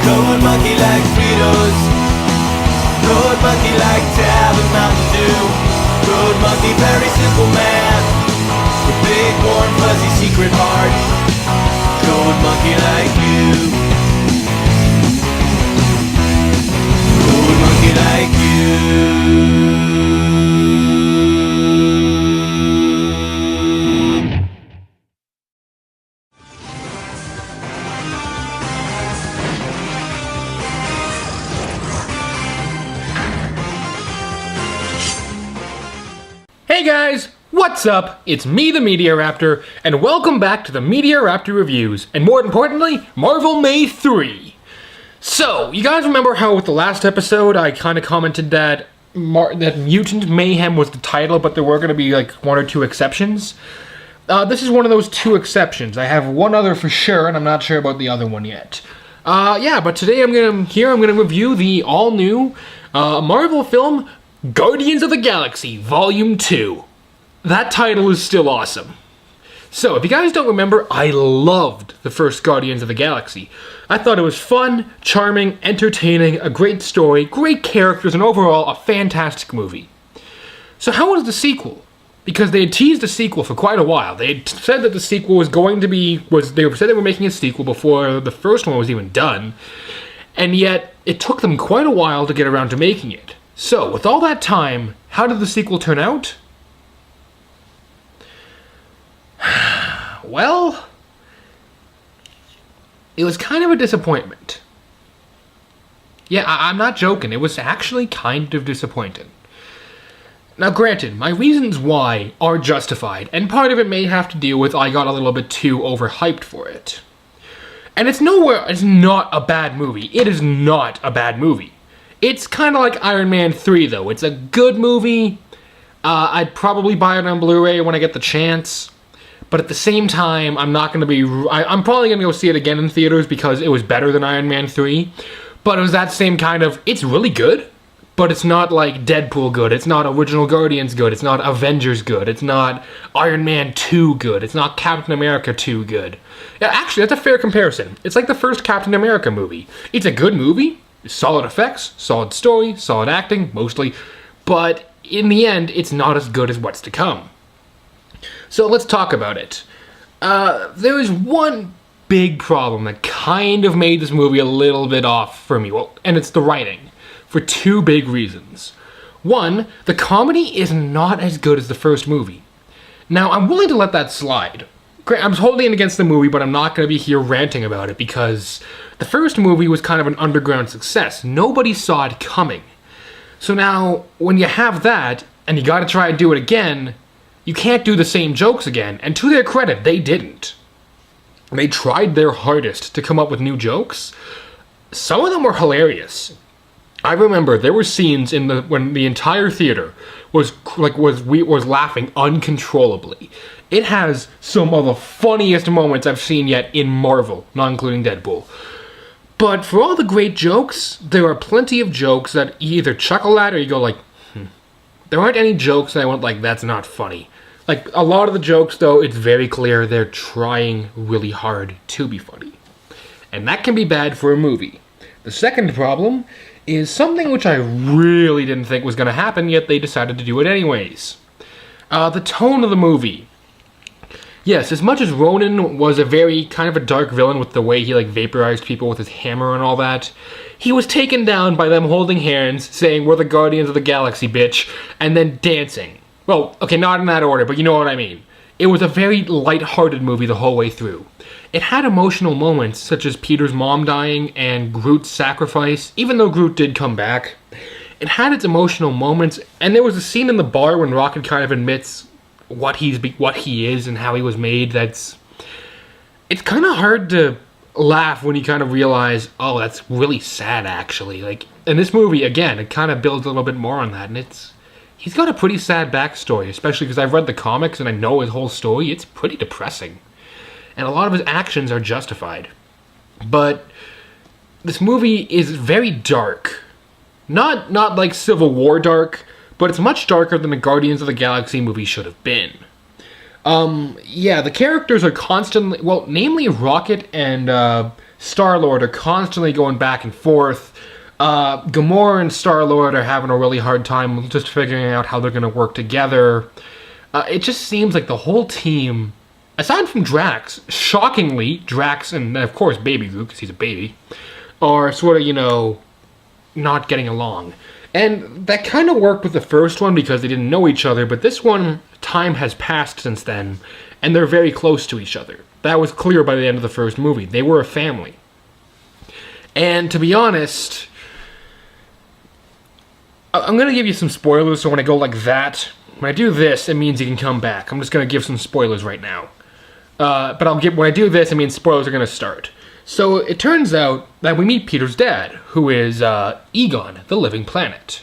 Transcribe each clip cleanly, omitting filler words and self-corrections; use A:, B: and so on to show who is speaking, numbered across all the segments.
A: Goat monkey like Fritos. Goat monkey like Tab and Mountain Dew. Goat monkey, very simple man with big warm fuzzy secret heart. Goat monkey like you. Goat monkey like you.
B: Hey guys, what's up? It's me, the Media Raptor, and welcome back to the Media Raptor Reviews, and more importantly, Marvel May 3. So, you guys remember how with the last episode I kind of commented that Mutant Mayhem was the title, but there were going to be like one or two exceptions? This is one of those two exceptions. I have one other for sure, and I'm not sure about the other one yet. But today I'm going to review the all-new Marvel film Guardians of the Galaxy Volume 2. That title is still awesome. So, if you guys don't remember, I loved the first Guardians of the Galaxy. I thought it was fun, charming, entertaining, a great story, great characters, and overall a fantastic movie. So how was the sequel? Because they had teased a sequel for quite a while. They had said that the sequel was going to be... They said they were making a sequel before the first one was even done. And yet, it took them quite a while to get around to making it. So, with all that time, how did the sequel turn out? Well, it was kind of a disappointment. Yeah, I'm not joking. It was actually kind of disappointing. Now, granted, my reasons why are justified, and part of it may have to do with I got a little bit too overhyped for it. And it's not a bad movie. It is not a bad movie. It's kind of like Iron Man 3, though. It's a good movie. I'd probably buy it on Blu-ray when I get the chance. But at the same time, I'm not going to be... I'm probably going to go see it again in theaters because it was better than Iron Man 3. But it was that same kind of... It's really good, but it's not like Deadpool good. It's not Original Guardians good. It's not Avengers good. It's not Iron Man 2 good. It's not Captain America 2 good. Yeah, actually, that's a fair comparison. It's like the first Captain America movie. It's a good movie. Solid effects, solid story, solid acting, mostly, but in the end, it's not as good as what's to come. So let's talk about it. There is one big problem that kind of made this movie a little bit off for me, and it's the writing, for two big reasons. One, the comedy is not as good as the first movie. Now, I'm willing to let that slide. I'm holding it against the movie, but I'm not going to be here ranting about it because the first movie was kind of an underground success. Nobody saw it coming. So now, when you have that, and you got to try and do it again, you can't do the same jokes again. And to their credit, they didn't. They tried their hardest to come up with new jokes. Some of them were hilarious. I remember there were scenes when the entire theater was laughing uncontrollably. It has some of the funniest moments I've seen yet in Marvel, not including Deadpool. But for all the great jokes, there are plenty of jokes that you either chuckle at or you go like, There aren't any jokes that I went like, that's not funny. Like, a lot of the jokes, though, it's very clear they're trying really hard to be funny. And that can be bad for a movie. The second problem is something which I really didn't think was going to happen, yet they decided to do it anyways. The tone of the movie. Yes, as much as Ronan was a very kind of a dark villain with the way he vaporized people with his hammer and all that, he was taken down by them holding hands, saying, "We're the Guardians of the Galaxy, bitch," and then dancing. Well, okay, not in that order, but you know what I mean. It was a very light-hearted movie the whole way through. It had emotional moments, such as Peter's mom dying and Groot's sacrifice, even though Groot did come back. It had its emotional moments, and there was a scene in the bar when Rocket kind of admits what he is and how he was made. It's kind of hard to laugh when you kind of realize, oh, that's really sad, actually. In this movie, again, it kind of builds a little bit more on that, and he's got a pretty sad backstory, especially because I've read the comics and I know his whole story. It's pretty depressing. And a lot of his actions are justified. But this movie is very dark. Not like Civil War dark, but it's much darker than the Guardians of the Galaxy movie should have been. The characters are constantly... Well, namely Rocket and Star-Lord are constantly going back and forth. Gamora and Star-Lord are having a really hard time just figuring out how they're going to work together. It just seems like the whole team, aside from Drax, shockingly, Drax and, of course, Baby Groot, because he's a baby, are sort of, not getting along. And that kind of worked with the first one because they didn't know each other, but this one, time has passed since then, and they're very close to each other. That was clear by the end of the first movie. They were a family. And to be honest, I'm going to give you some spoilers, so when I go like that, when I do this, it means you can come back. I'm just going to give some spoilers right now. But when I do this, it means spoilers are going to start. So it turns out that we meet Peter's dad, who is Egon, the living planet.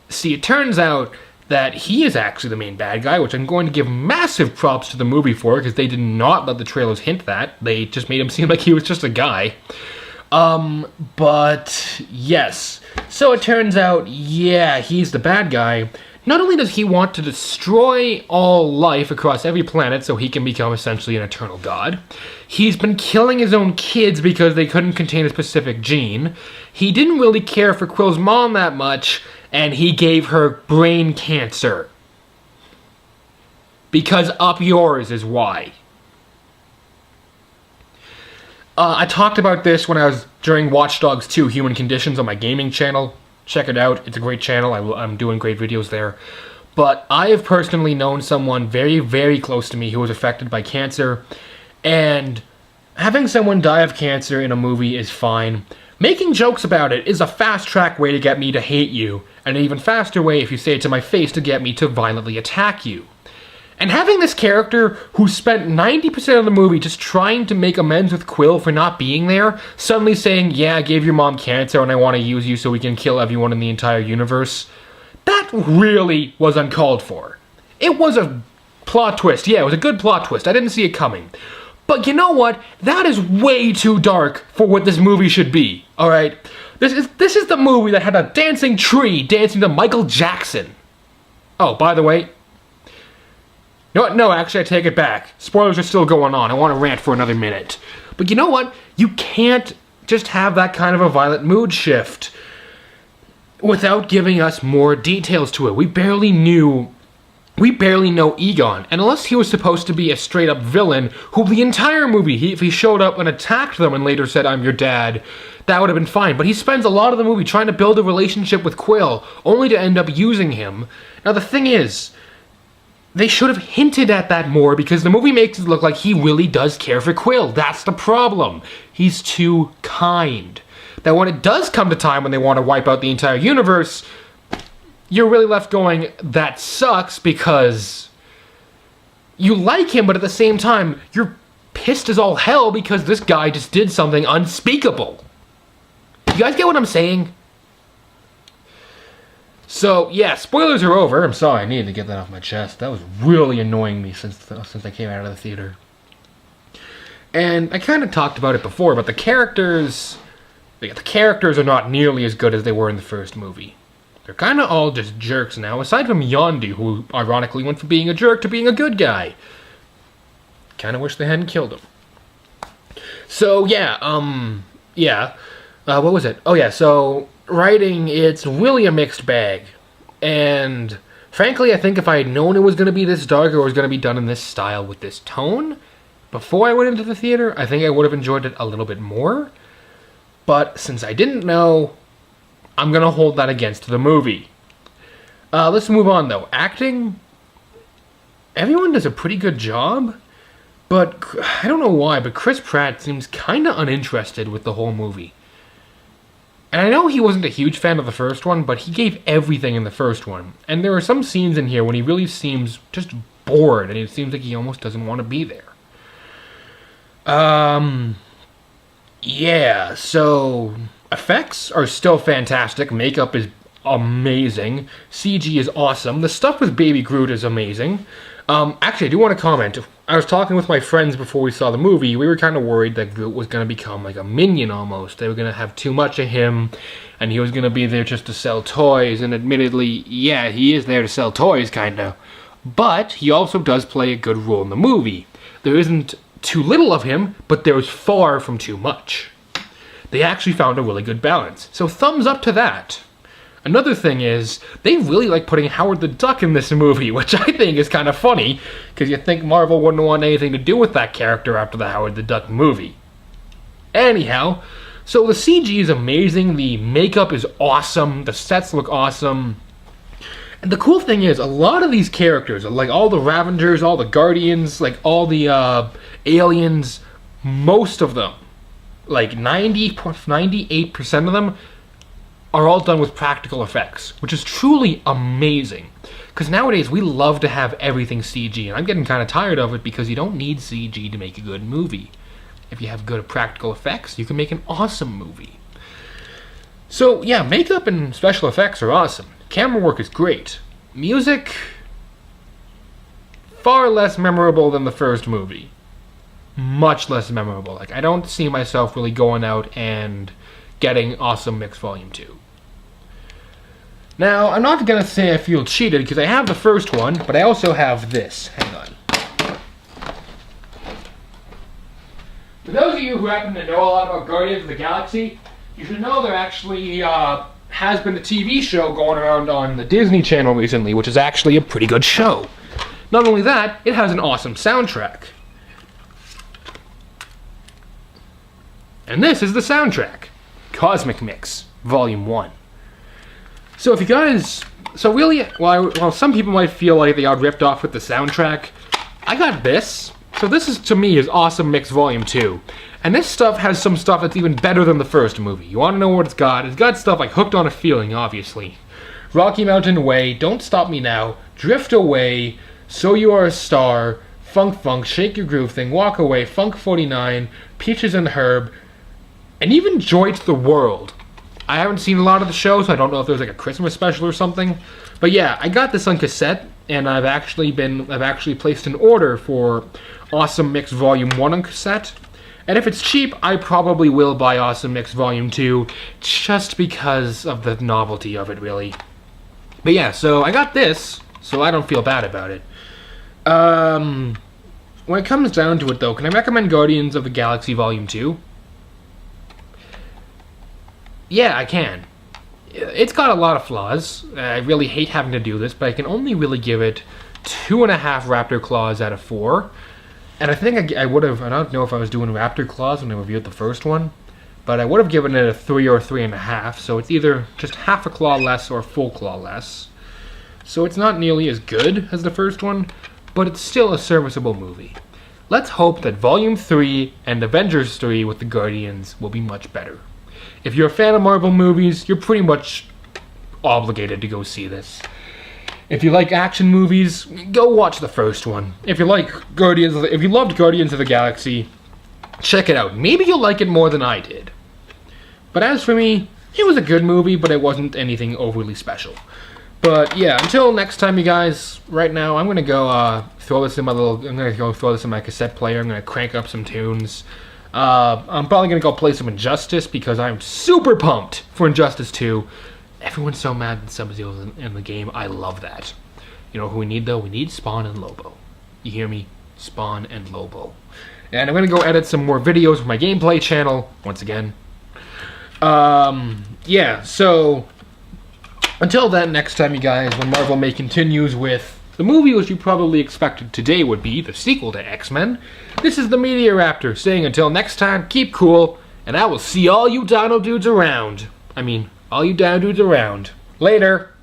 B: See, it turns out that he is actually the main bad guy, which I'm going to give massive props to the movie for, because they did not let the trailers hint that. They just made him seem like he was just a guy. But yes. So it turns out, yeah, he's the bad guy. Not only does he want to destroy all life across every planet so he can become essentially an eternal god, he's been killing his own kids because they couldn't contain a specific gene. He didn't really care for Quill's mom that much, and he gave her brain cancer. Because up yours is why. I talked about this when I was during Watch Dogs 2 Human Conditions on my gaming channel. Check it out. It's a great channel. I'm doing great videos there. But I have personally known someone very, very close to me who was affected by cancer. And having someone die of cancer in a movie is fine. Making jokes about it is a fast-track way to get me to hate you. And an even faster way, if you say it to my face, to get me to violently attack you. And having this character who spent 90% of the movie just trying to make amends with Quill for not being there, suddenly saying, yeah, I gave your mom cancer and I want to use you so we can kill everyone in the entire universe, that really was uncalled for. It was a plot twist. Yeah, it was a good plot twist. I didn't see it coming. But you know what? That is way too dark for what this movie should be, alright? This is the movie that had a dancing tree dancing to Michael Jackson. Oh, by the way, no, actually, I take it back. Spoilers are still going on. I want to rant for another minute. But you know what? You can't just have that kind of a violent mood shift without giving us more details to it. We barely know Egon. And unless he was supposed to be a straight-up villain, who the entire movie, if he showed up and attacked them and later said, I'm your dad, that would have been fine. But he spends a lot of the movie trying to build a relationship with Quill, only to end up using him. Now, the thing is, they should have hinted at that more, because the movie makes it look like he really does care for Quill. That's the problem. He's too kind. That when it does come to time when they want to wipe out the entire universe, you're really left going, that sucks, because you like him, but at the same time, you're pissed as all hell because this guy just did something unspeakable. You guys get what I'm saying? So, yeah, spoilers are over. I'm sorry, I needed to get that off my chest. That was really annoying me since I came out of the theater. And I kind of talked about it before, but the characters are not nearly as good as they were in the first movie. They're kind of all just jerks now, aside from Yondu, who ironically went from being a jerk to being a good guy. Kind of wish they hadn't killed him. So, yeah, what was it? Oh, yeah, so writing, it's really a mixed bag. And frankly, I think if I had known it was going to be this dark or it was going to be done in this style with this tone before I went into the theater, I think I would have enjoyed it a little bit more. But since I didn't know, I'm going to hold that against the movie. Let's move on, though. Acting, everyone does a pretty good job, but I don't know why, but Chris Pratt seems kind of uninterested with the whole movie. And I know he wasn't a huge fan of the first one, but he gave everything in the first one. And there are some scenes in here when he really seems just bored, and it seems like he almost doesn't want to be there. Yeah, so effects are still fantastic. Makeup is amazing. CG is awesome. The stuff with Baby Groot is amazing. Actually, I do want to comment. I was talking with my friends before we saw the movie. We were kind of worried that Groot was going to become like a minion almost. They were going to have too much of him, and he was going to be there just to sell toys. And admittedly, yeah, he is there to sell toys, kind of. But he also does play a good role in the movie. There isn't too little of him, but there was far from too much. They actually found a really good balance. So thumbs up to that. Another thing is, they really like putting Howard the Duck in this movie, which I think is kind of funny, because you think Marvel wouldn't want anything to do with that character after the Howard the Duck movie. Anyhow, so the CG is amazing, the makeup is awesome, the sets look awesome. And the cool thing is, a lot of these characters, like all the Ravengers, all the Guardians, like all the aliens, most of them, like 98% of them, are all done with practical effects, which is truly amazing. Because nowadays we love to have everything CG, and I'm getting kind of tired of it because you don't need CG to make a good movie. If you have good practical effects, you can make an awesome movie. So yeah, makeup and special effects are awesome. Camera work is great. Music, far less memorable than the first movie. Much less memorable. Like, I don't see myself really going out and getting Awesome Mix Volume 2. Now, I'm not going to say I feel cheated, because I have the first one, but I also have this. Hang on. For those of you who happen to know a lot about Guardians of the Galaxy, you should know there actually has been a TV show going around on the Disney Channel recently, which is actually a pretty good show. Not only that, it has an awesome soundtrack. And this is the soundtrack. Cosmic Mix, Volume 1. So if you guys... So really, while some people might feel like they got ripped off with the soundtrack, I got this. So this is, to me, is Awesome Mix Volume 2. And this stuff has some stuff that's even better than the first movie. You want to know what it's got? It's got stuff like Hooked on a Feeling, obviously. Rocky Mountain Way, Don't Stop Me Now, Drift Away, So You Are a Star, Funk Funk, Shake Your Groove Thing, Walk Away, Funk 49, Peaches and Herb, and even Joy to the World. I haven't seen a lot of the show, so I don't know if there's like a Christmas special or something. But yeah, I got this on cassette, and I've actually placed an order for Awesome Mix Volume 1 on cassette. And if it's cheap, I probably will buy Awesome Mix Volume 2, just because of the novelty of it, really. But yeah, so I got this, so I don't feel bad about it. When it comes down to it, though, can I recommend Guardians of the Galaxy Volume 2? Yeah, I can. It's got a lot of flaws. I really hate having to do this, but I can only really give it 2.5 Raptor Claws out of 4. And I think I would have, I don't know if I was doing Raptor Claws when I reviewed the first one, but I would have given it a 3 or 3.5, so it's either just half a claw less or a full claw less. So it's not nearly as good as the first one, but it's still a serviceable movie. Let's hope that Volume 3 and Avengers 3 with the Guardians will be much better. If you're a fan of Marvel movies, you're pretty much obligated to go see this. If you like action movies, go watch the first one. If you loved Guardians of the Galaxy, check it out. Maybe you'll like it more than I did. But as for me, it was a good movie, but it wasn't anything overly special. But yeah, until next time, you guys. Right now, I'm gonna go throw this in my cassette player. I'm gonna crank up some tunes. I'm probably gonna go play some Injustice because I'm super pumped for Injustice 2. Everyone's so mad that Sub-Zero's in the game. I love that. You know who we need, though? We need Spawn and Lobo. You hear me? Spawn and Lobo. And I'm going to go edit some more videos for my gameplay channel, once again. Yeah, so... Until then, next time, you guys, when Marvel May continues with the movie which you probably expected today would be the sequel to X-Men, this is the Media Raptor saying until next time, keep cool, and I will see all you dino dudes around. All you down dudes around. Later.